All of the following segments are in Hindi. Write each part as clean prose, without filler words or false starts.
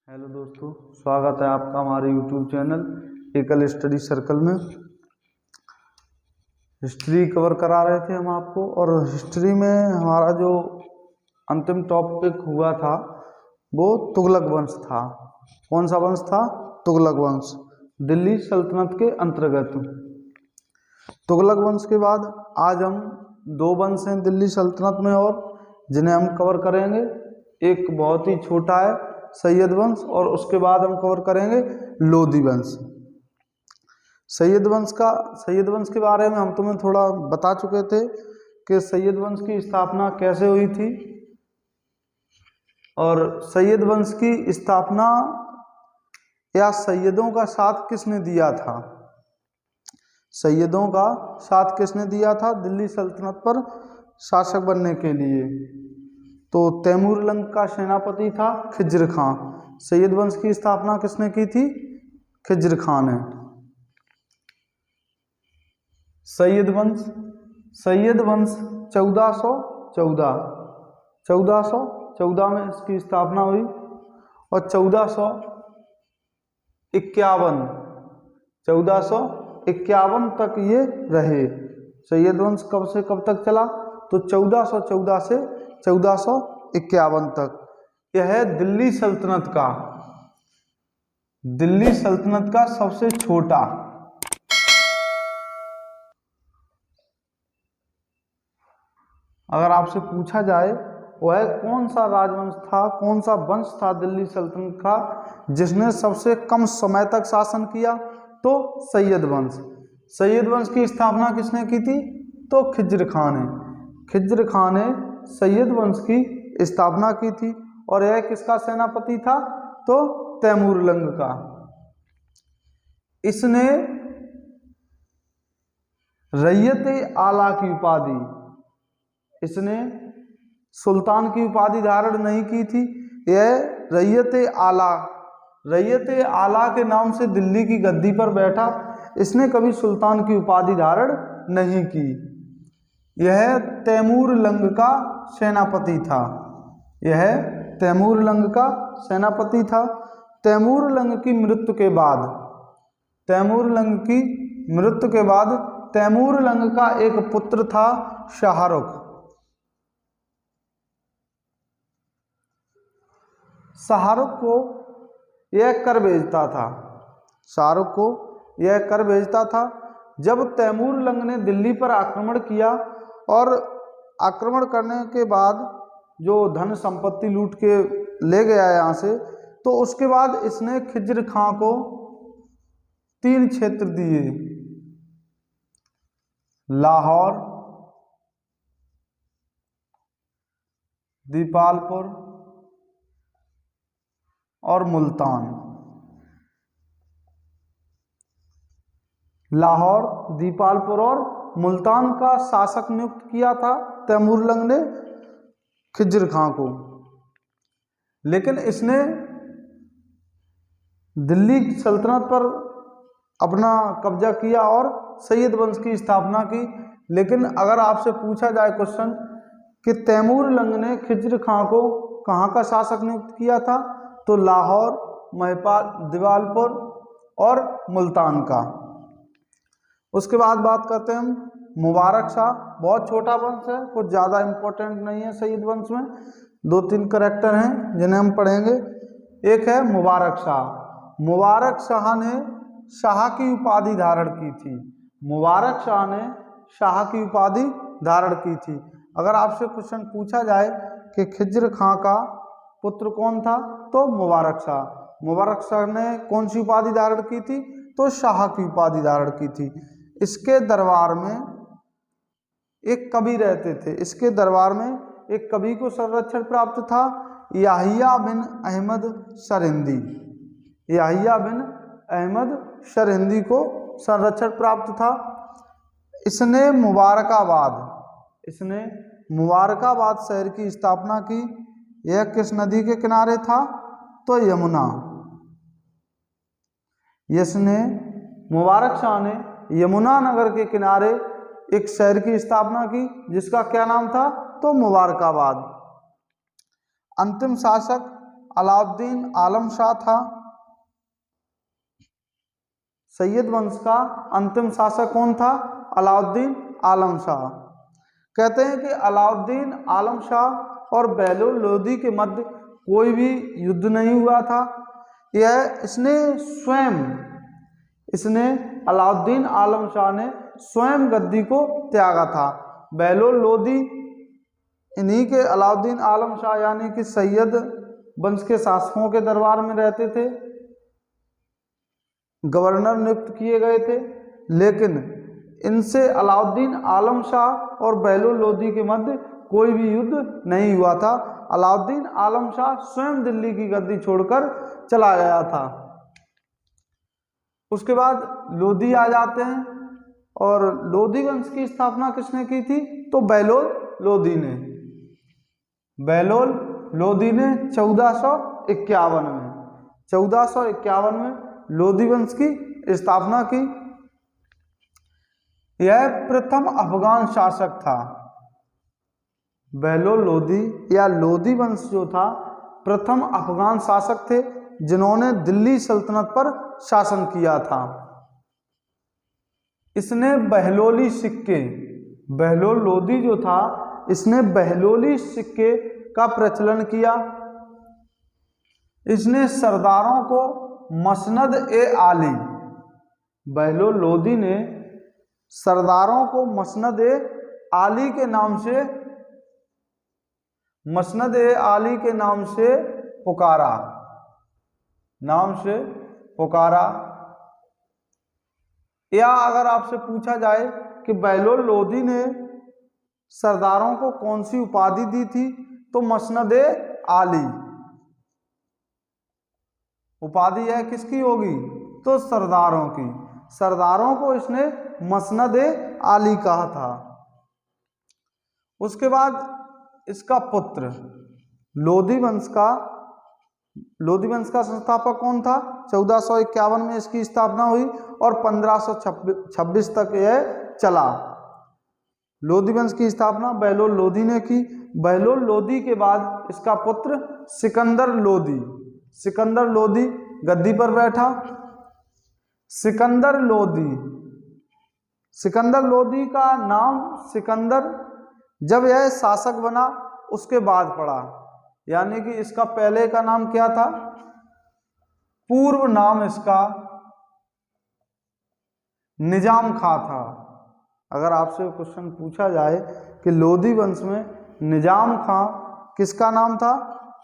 हेलो दोस्तों, स्वागत है आपका हमारे YouTube चैनल एकल स्टडी सर्कल में। हिस्ट्री कवर करा रहे थे हम आपको, और हिस्ट्री में हमारा जो अंतिम टॉपिक हुआ था वो तुगलक वंश था। कौन सा वंश था? तुगलक वंश, दिल्ली सल्तनत के अंतर्गत। तुगलक वंश के बाद आज हम दो वंश हैं दिल्ली सल्तनत में और जिन्हें हम कवर करेंगे। एक बहुत ही छोटा है, सैयद वंश, और उसके बाद हम कवर करेंगे लोधी वंश। सैयद वंश के बारे में हम तुम्हें थोड़ा बता चुके थे कि सैयद वंश की स्थापना कैसे हुई थी, और सैयद वंश की स्थापना या सैयदों का साथ किसने दिया था। सैयदों का साथ किसने दिया था दिल्ली सल्तनत पर शासक बनने के लिए? तो तैमूर लंग का सेनापति था खिज्र खां। सैयद वंश की स्थापना किसने की थी? खिज्र खां ने। सैयद वंश 1414 में इसकी स्थापना हुई और 1451 तक ये रहे। सैयद वंश कब से कब तक चला? तो 1414 से 1451 तक। यह है दिल्ली सल्तनत का सबसे छोटा। अगर आपसे पूछा जाए वह कौन सा राजवंश था, कौन सा वंश था दिल्ली सल्तनत का जिसने सबसे कम समय तक शासन किया, तो सैयद वंश। सैयद वंश की स्थापना किसने की थी? तो खिज्र खां ने। खिज्र खां ने सैयद वंश की स्थापना की थी, और यह किसका सेनापति था? तो तैमूर लंग का। इसने रैयत-ए-आला की उपाधि, इसने सुल्तान की उपाधि धारण नहीं की थी। यह रैयत-ए-आला के नाम से दिल्ली की गद्दी पर बैठा। इसने कभी सुल्तान की उपाधि धारण नहीं की। यह तैमूर लंग का सेनापति था। तैमूर लंग की मृत्यु के बाद तैमूर लंग का एक पुत्र था शाहरुख। शाहरुख को यह कर भेजता था। जब तैमूर लंग ने दिल्ली पर आक्रमण किया और आक्रमण करने के बाद जो धन संपत्ति लूट के ले गया यहाँ से, तो उसके बाद इसने खिज्र खां को 3 क्षेत्र दिए: लाहौर, दीपालपुर और मुल्तान। लाहौर, दीपालपुर और मुल्तान का शासक नियुक्त किया था तैमूर लंग ने खिज्र खां को। लेकिन इसने दिल्ली सल्तनत पर अपना कब्जा किया और सैयद वंश की स्थापना की। लेकिन अगर आपसे पूछा जाए क्वेश्चन कि तैमूर लंग ने खिज्र खां को कहाँ का शासक नियुक्त किया था, तो लाहौर, दीपालपुर और मुल्तान का। उसके बाद बात करते हैं हम मुबारक शाह। बहुत छोटा वंश है, कुछ ज़्यादा इम्पोर्टेंट नहीं है सैयद वंश में। 2-3 करैक्टर हैं जिन्हें हम पढ़ेंगे। एक है मुबारक शाह। मुबारक शाह ने शाह की उपाधि धारण की थी। अगर आपसे क्वेश्चन पूछा जाए कि खिज्र खां का पुत्र कौन था, तो मुबारक शाह ने कौन सी उपाधि धारण की थी? तो शाह की उपाधि धारण की थी। इसके दरबार में एक कवि रहते थे। इसके दरबार में एक कवि को संरक्षण प्राप्त था, याहिया बिन अहमद सरहिंदी को संरक्षण प्राप्त था। इसने मुबारकाबाद शहर की स्थापना की। यह किस नदी के किनारे था? तो यमुना। मुबारक शाह ने यमुना नगर के किनारे एक शहर की स्थापना की जिसका क्या नाम था? तो मुबारकाबाद। अंतिम शासक अलाउद्दीन आलम शाह था। सैयद वंश का अंतिम शासक कौन था? अलाउद्दीन आलम शाह। कहते हैं कि अलाउद्दीन आलम शाह और बहलोल लोदी के मध्य कोई भी युद्ध नहीं हुआ था। इसने अलाउद्दीन आलम शाह ने स्वयं गद्दी को त्यागा था। बहलोल लोदी इन्हीं के अलाउद्दीन आलम शाह यानी कि सैयद वंश के शासकों के दरबार में रहते थे, गवर्नर नियुक्त किए गए थे। लेकिन इनसे अलाउद्दीन आलम शाह और बहलोल लोदी के मध्य कोई भी युद्ध नहीं हुआ था। अलाउद्दीन आलम शाह स्वयं दिल्ली की गद्दी छोड़कर चला गया था। उसके बाद लोदी आ जाते हैं, और लोदी वंश की स्थापना किसने की थी? तो बहलोल लोदी ने। बहलोल लोदी ने 1451 में लोदी वंश की स्थापना की। यह प्रथम अफगान शासक था। बहलोल लोदी या लोदी वंश जो था प्रथम अफगान शासक थे जिन्होंने दिल्ली सल्तनत पर शासन किया था। इसने बहलोली सिक्के, बहलोल लोदी जो था इसने बहलोली सिक्के का प्रचलन किया। इसने सरदारों को मसनद ए आली, बहलोल लोदी ने सरदारों को मसनद ए आली के नाम से पुकारा। या अगर आपसे पूछा जाए कि बहलोल लोदी ने सरदारों को कौन सी उपाधि दी थी, तो मसनद ए आली उपाधि है किसकी होगी? तो सरदारों की। सरदारों को इसने मसनद ए आली कहा था। उसके बाद इसका पुत्र लोदी वंश का संस्थापक कौन था? 1451 में इसकी स्थापना हुई और 1526 तक यह चला। लोदी वंश की स्थापना बहलोल लोदी ने की। बहलोल लोदी के बाद इसका पुत्र सिकंदर लोदी गद्दी पर बैठा। सिकंदर लोदी का नाम सिकंदर जब यह शासक बना उसके बाद पड़ा, यानी कि इसका पहले का नाम क्या था? पूर्व नाम इसका निजाम खां था। अगर आपसे क्वेश्चन पूछा जाए कि लोदी वंश में निजाम खां किसका नाम था,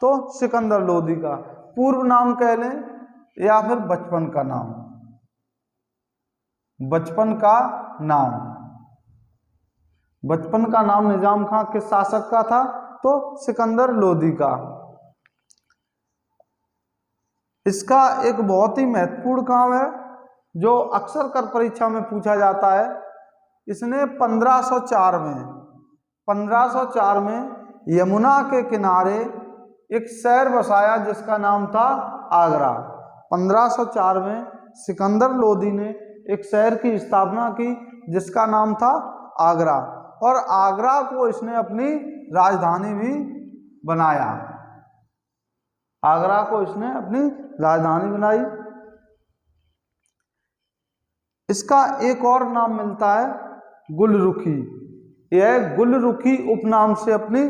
तो सिकंदर लोदी का। पूर्व नाम कह लें या फिर बचपन का नाम निजाम खां किस शासक का था? तो सिकंदर लोदी का। इसका एक बहुत ही महत्वपूर्ण काम है जो अक्सर कर परीक्षा में पूछा जाता है। इसने 1504 में यमुना के किनारे एक शहर बसाया जिसका नाम था आगरा। 1504 में सिकंदर लोदी ने एक शहर की स्थापना की जिसका नाम था आगरा, और आगरा को इसने अपनी राजधानी भी बनाया। इसका एक और नाम मिलता है गुलरुखी। यह गुलरुखी उपनाम से अपनी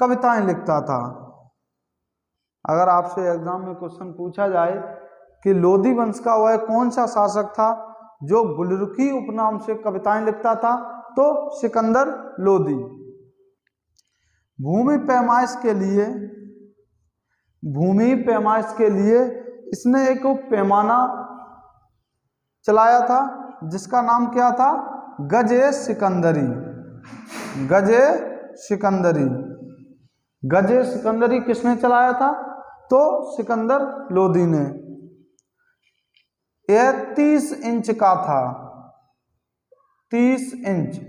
कविताएं लिखता था। अगर आपसे एग्जाम में क्वेश्चन पूछा जाए कि लोदी वंश का वह कौन सा शासक था जो गुलरुखी उपनाम से कविताएं लिखता था, तो सिकंदर लोदी। भूमि पैमाइश के लिए इसने एक पैमाना चलाया था जिसका नाम क्या था? गजे सिकंदरी किसने चलाया था? तो सिकंदर लोदी ने। यह 30 इंच का था। 30 इंच।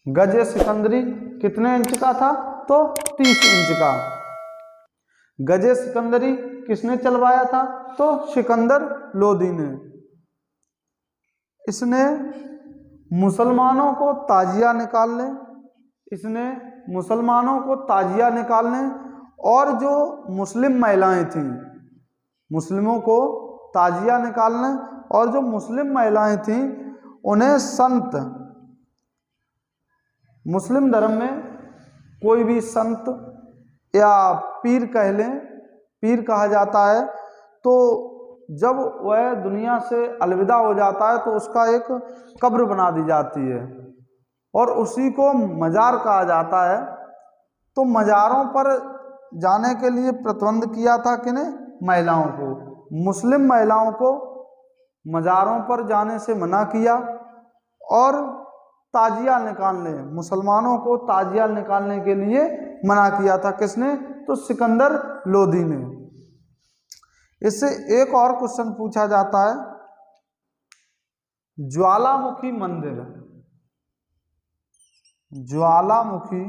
गजे सिकंदरी कितने इंच का था? तो 30 इंच का। गजे सिकंदरी किसने चलवाया था? तो सिकंदर लोदी ने। इसने मुसलमानों को ताजिया निकालने और जो मुस्लिम महिलाएं थीं, मुस्लिमों को ताजिया निकालने, और जो मुस्लिम महिलाएं थीं उन्हें संत, मुस्लिम धर्म में कोई भी संत या पीर कह लें, पीर कहा जाता है, तो जब वह दुनिया से अलविदा हो जाता है तो उसका एक कब्र बना दी जाती है और उसी को मजार कहा जाता है। तो मजारों पर जाने के लिए प्रतिबंध किया था किन्हें? महिलाओं को। मुस्लिम महिलाओं को मजारों पर जाने से मना किया और ताजिया निकालने, मुसलमानों को ताजिया निकालने के लिए मना किया था। किसने? तो सिकंदर लोदी ने। इससे एक और क्वेश्चन पूछा जाता है, ज्वालामुखी मंदिर, ज्वालामुखी,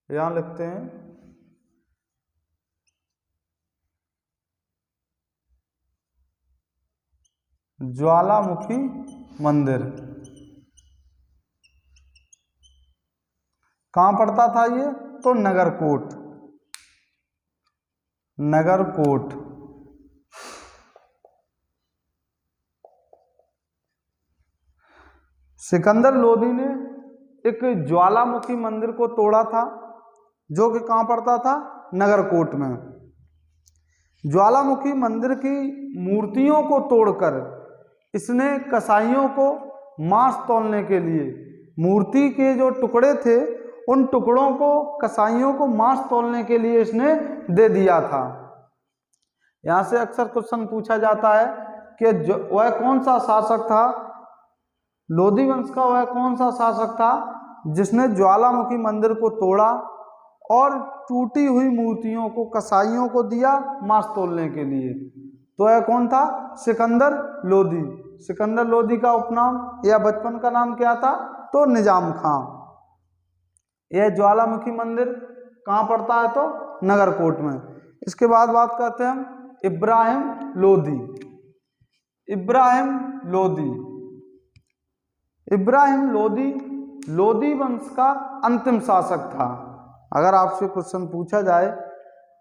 यहां लिखते हैं, ज्वालामुखी मंदिर कहां पड़ता था ये? तो नगरकोट, नगरकोट। सिकंदर लोदी ने एक ज्वालामुखी मंदिर को तोड़ा था जो कि कहां पड़ता था? नगरकोट में। ज्वालामुखी मंदिर की मूर्तियों को तोड़कर इसने कसाईयों को मांस तौलने के लिए, मूर्ति के जो टुकड़े थे उन टुकड़ों को कसाईयों को मांस तौलने के लिए इसने दे दिया था। यहां से अक्सर क्वेश्चन पूछा जाता है कि वह कौन सा शासक था, लोदी वंश का वह कौन सा शासक था जिसने ज्वालामुखी मंदिर को तोड़ा और टूटी हुई मूर्तियों को कसाईयों को दिया मांस तौलने के लिए? तो यह कौन था? सिकंदर लोदी। सिकंदर लोदी का उपनाम या बचपन का नाम क्या था? तो निजाम खां। यह ज्वालामुखी मंदिर कहाँ पड़ता है? तो नगरकोट में। इसके बाद बात करते हैं हम इब्राहिम लोदी। इब्राहिम लोदी, इब्राहिम लोदी लोदी वंश का अंतिम शासक था। अगर आपसे क्वेश्चन पूछा जाए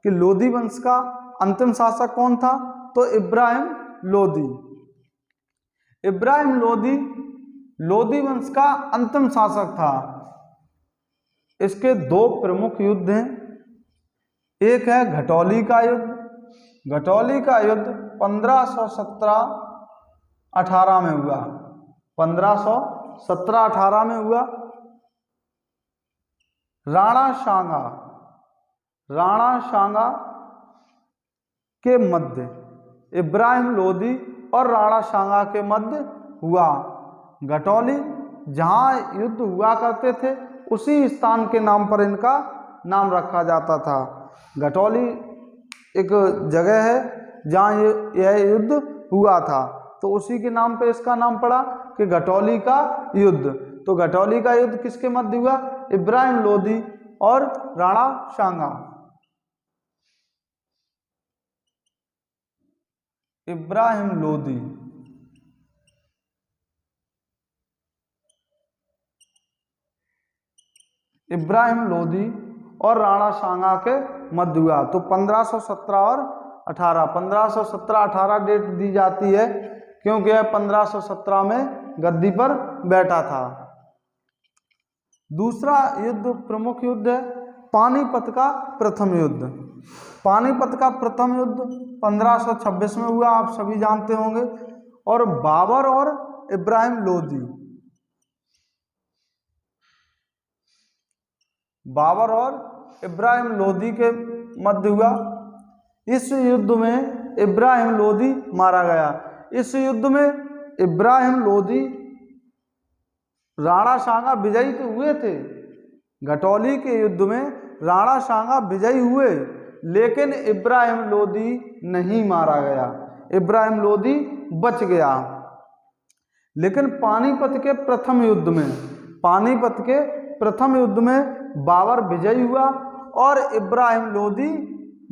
कि लोदी वंश का अंतिम शासक कौन था, तो इब्राहिम लोदी। इब्राहिम लोदी लोदी वंश का अंतिम शासक था। इसके दो प्रमुख युद्ध हैं। एक है घटौली का युद्ध। घटौली का युद्ध 1517-18 में हुआ। 1517-18 में हुआ। राणा सांगा के मध्य, इब्राहिम लोदी और राणा सांगा के मध्य हुआ। घटौली जहां युद्ध हुआ करते थे उसी स्थान के नाम पर इनका नाम रखा जाता था। घटौली एक जगह है जहां यह युद्ध हुआ था, तो उसी के नाम पे इसका नाम पड़ा कि घटौली का युद्ध। तो घटौली का युद्ध किसके मध्य हुआ? इब्राहिम लोदी और राणा सांगा। इब्राहिम लोदी, इब्राहिम लोदी और राणा सांगा के मध्य हुआ। तो 1517 और 18, 1517-18 डेट दी जाती है क्योंकि यह 1517 में गद्दी पर बैठा था। दूसरा युद्ध, प्रमुख युद्ध है पानीपत का प्रथम युद्ध। पानीपत का प्रथम युद्ध 1526 में हुआ, आप सभी जानते होंगे। और बाबर और इब्राहिम लोदी, बाबर और इब्राहिम लोदी के मध्य हुआ। इस युद्ध में इब्राहिम लोदी मारा गया। इस युद्ध में इब्राहिम लोदी, राणा सांगा विजयी तो हुए थे। घटौली के युद्ध में राणा सांगा विजयी हुए, लेकिन इब्राहिम लोदी नहीं मारा गया। इब्राहिम लोदी बच गया। लेकिन पानीपत के प्रथम युद्ध में, पानीपत के प्रथम युद्ध में बाबर विजयी हुआ और इब्राहिम लोदी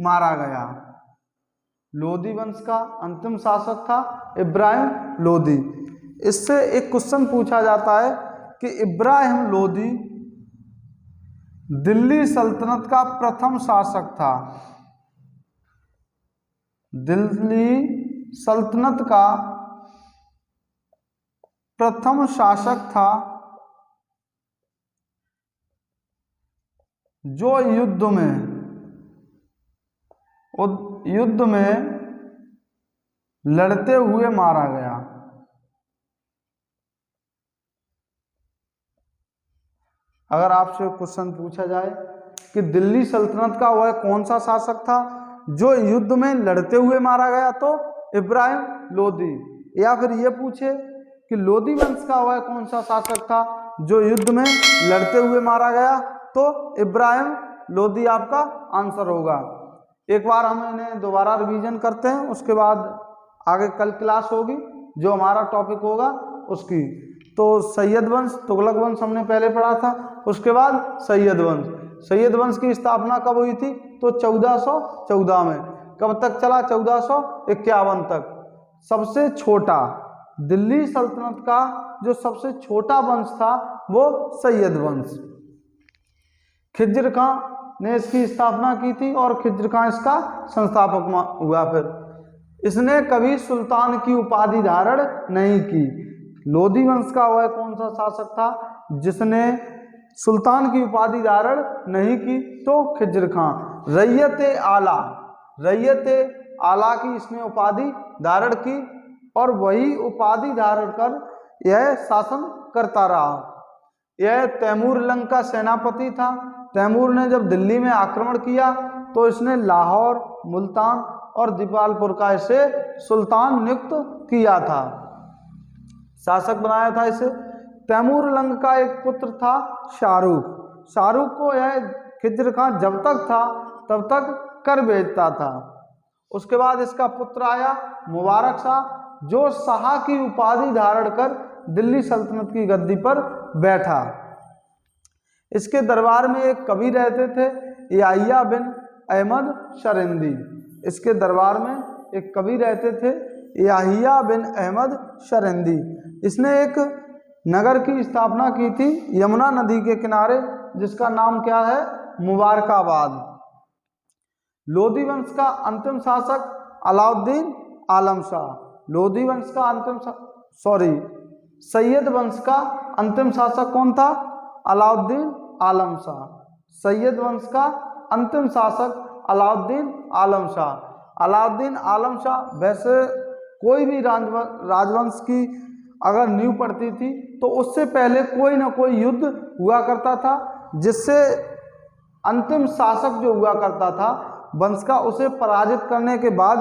मारा गया। लोदी वंश का अंतिम शासक था इब्राहिम लोदी। इससे एक क्वेश्चन पूछा जाता है कि इब्राहिम लोदी दिल्ली सल्तनत का प्रथम शासक था। दिल्ली सल्तनत का प्रथम शासक था जो युद्ध में लड़ते हुए मारा गया। अगर आपसे क्वेश्चन पूछा जाए कि दिल्ली सल्तनत का वह कौन सा शासक था जो युद्ध में लड़ते हुए मारा गया, तो इब्राहिम लोदी। या फिर ये पूछे कि लोदी वंश का वह कौन सा शासक था जो युद्ध में लड़ते हुए मारा गया, तो इब्राहिम लोदी आपका आंसर होगा। एक बार हम इन्हें दोबारा रिवीजन करते हैं, उसके बाद आगे कल क्लास होगी जो हमारा टॉपिक होगा उसकी। तो सैयद वंश, तुगलक वंश हमने पहले पढ़ा था, उसके बाद सैयद वंश। सैयद वंश की स्थापना कब हुई थी, तो 1414 में। कब तक चला, 1451 तक। सबसे छोटा दिल्ली सल्तनत का जो सबसे छोटा वंश था वो सैयद वंश। खिज्र खां ने इसकी स्थापना की थी और खिज्र खां इसका संस्थापक हुआ। फिर इसने कभी सुल्तान की उपाधि धारण नहीं की। लोदी वंश का वह कौन सा शासक था जिसने सुल्तान की उपाधि धारण नहीं की, तो खिज्र खां। रैयत आला की इसने उपाधि धारण की और वही उपाधि धारण कर यह शासन करता रहा। यह तैमूर लंग का सेनापति था। तैमूर ने जब दिल्ली में आक्रमण किया तो इसने लाहौर, मुल्तान और दीपालपुर का इसे सुल्तान नियुक्त किया था, शासक बनाया था इसे। तैमूर लंग का एक पुत्र था शाहरुख को यह खिज्र खां जब तक था तब तक कर भेजता था। उसके बाद इसका पुत्र आया मुबारक शाह, जो शाह की उपाधि धारण कर दिल्ली सल्तनत की गद्दी पर बैठा। इसके दरबार में एक कवि रहते थे, याहिया बिन अहमद शरिंदी। इसके दरबार में एक कवि रहते थे, याहिया बिन अहमद शरिंदी। इसने एक नगर की स्थापना की थी यमुना नदी के किनारे, जिसका नाम क्या है, मुबारकाबाद। लोदी वंश का अंतिम शासक अलाउद्दीन आलम शाह। लोदी वंश का सैयद वंश का अंतिम शासक कौन था, अलाउद्दीन आलम शाह। सैयद वंश का अंतिम शासक अलाउद्दीन आलम शाह। अलाउद्दीन आलम शाह वैसे कोई भी राजवंश की अगर नींव पड़ती थी तो उससे पहले कोई ना कोई युद्ध हुआ करता था, जिससे अंतिम शासक जो हुआ करता था वंश का, उसे पराजित करने के बाद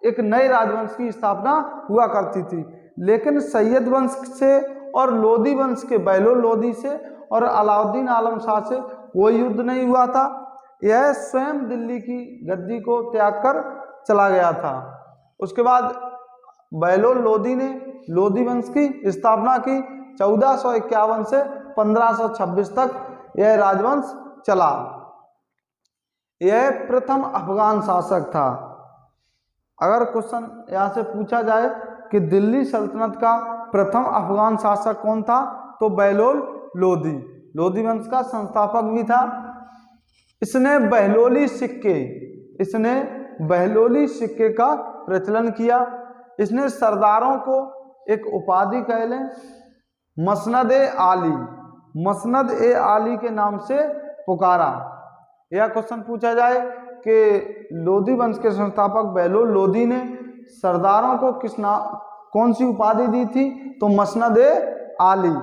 एक नए राजवंश की स्थापना हुआ करती थी। लेकिन सैयद वंश से और लोदी वंश के बहलोल लोदी से और अलाउद्दीन आलम शाह से कोई युद्ध नहीं हुआ था। यह स्वयं दिल्ली की गद्दी को त्याग कर चला गया था। उसके बाद बहलोल लोदी ने लोदी वंश की स्थापना की। 1451 से 1526 तक यह राजवंश चला। यह प्रथम अफगान शासक था। अगर क्वेश्चन यहाँ से पूछा जाए कि दिल्ली सल्तनत का प्रथम अफगान शासक कौन था, तो बहलोल लोदी। लोदी वंश का संस्थापक भी था। इसने बहलोली सिक्के का प्रचलन किया। इसने सरदारों को एक उपाधि कह लें मसनद ए आली के नाम से पुकारा। यह क्वेश्चन पूछा जाए कि लोदी वंश के संस्थापक बहलोल लोदी ने सरदारों को कौन सी उपाधि दी थी, तो मसनद ए आली।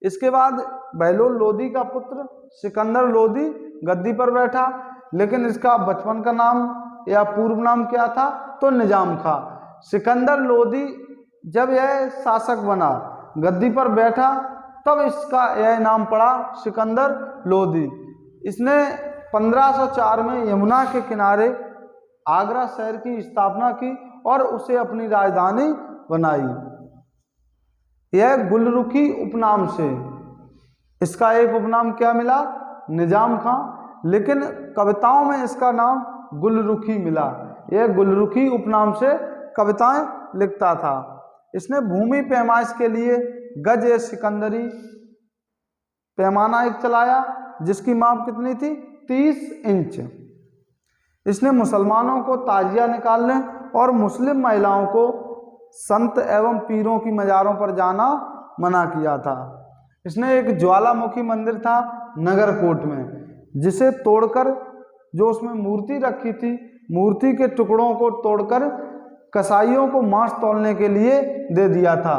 इसके बाद बहलोल लोदी का पुत्र सिकंदर लोदी गद्दी पर बैठा, लेकिन इसका बचपन का नाम या पूर्व नाम क्या था, तो निजाम खां। सिकंदर लोदी जब यह शासक बना, गद्दी पर बैठा, तब इसका यह नाम पड़ा सिकंदर लोदी। इसने 1504 में यमुना के किनारे आगरा शहर की स्थापना की और उसे अपनी राजधानी बनाई। यह गुलरुखी उपनाम से, इसका एक उपनाम क्या मिला, निजाम खां, लेकिन कविताओं में इसका नाम गुलरुखी मिला। यह गुलरुखी उपनाम से कविताएं लिखता था। इसने भूमि पैमाइश के लिए गज ए सिकंदरी पैमाना एक चलाया जिसकी माप कितनी थी 30 इंच। इसने मुसलमानों को ताजिया निकालने और मुस्लिम महिलाओं को संत एवं पीरों की मज़ारों पर जाना मना किया था। इसने एक ज्वालामुखी मंदिर था नगरकोट में, जिसे तोड़कर, जो उसमें मूर्ति रखी थी, मूर्ति के टुकड़ों को तोड़कर कसाईयों को मांस तौलने के लिए दे दिया था।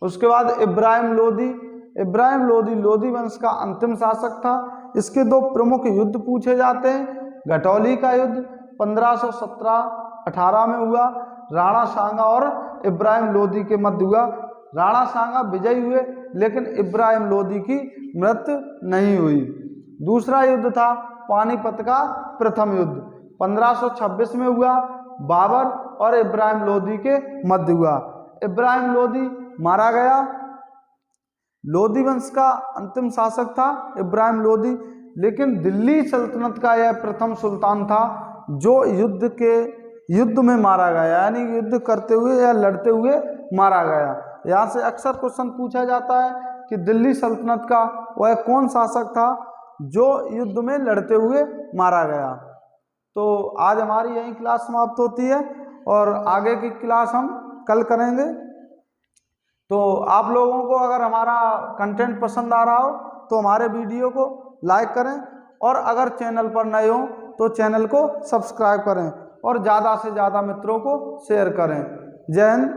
उसके बाद इब्राहिम लोदी लोदी वंश का अंतिम शासक था। इसके दो प्रमुख युद्ध पूछे जाते हैं। घटौली का युद्ध 1517-18 में हुआ, राणा सांगा और इब्राहिम लोदी के मध्य हुआ। राणा सांगा विजयी हुए, लेकिन इब्राहिम लोदी की मृत्यु नहीं हुई। दूसरा युद्ध था पानीपत का प्रथम युद्ध, 1526 में हुआ, बाबर और इब्राहिम लोदी के मध्य हुआ। इब्राहिम लोदी मारा गया। लोदी वंश का अंतिम शासक था इब्राहिम लोदी, लेकिन दिल्ली सल्तनत का यह प्रथम सुल्तान था जो युद्ध में मारा गया, यानी युद्ध करते हुए या लड़ते हुए मारा गया। यहाँ से अक्सर क्वेश्चन पूछा जाता है कि दिल्ली सल्तनत का वह कौन शासक था जो युद्ध में लड़ते हुए मारा गया। तो आज हमारी यही क्लास समाप्त होती है और आगे की क्लास हम कल करेंगे। तो आप लोगों को अगर हमारा कंटेंट पसंद आ रहा हो तो हमारे वीडियो को लाइक करें, और अगर चैनल पर नए हो तो चैनल को सब्सक्राइब करें और ज़्यादा से ज़्यादा मित्रों को शेयर करें। जय हिंद,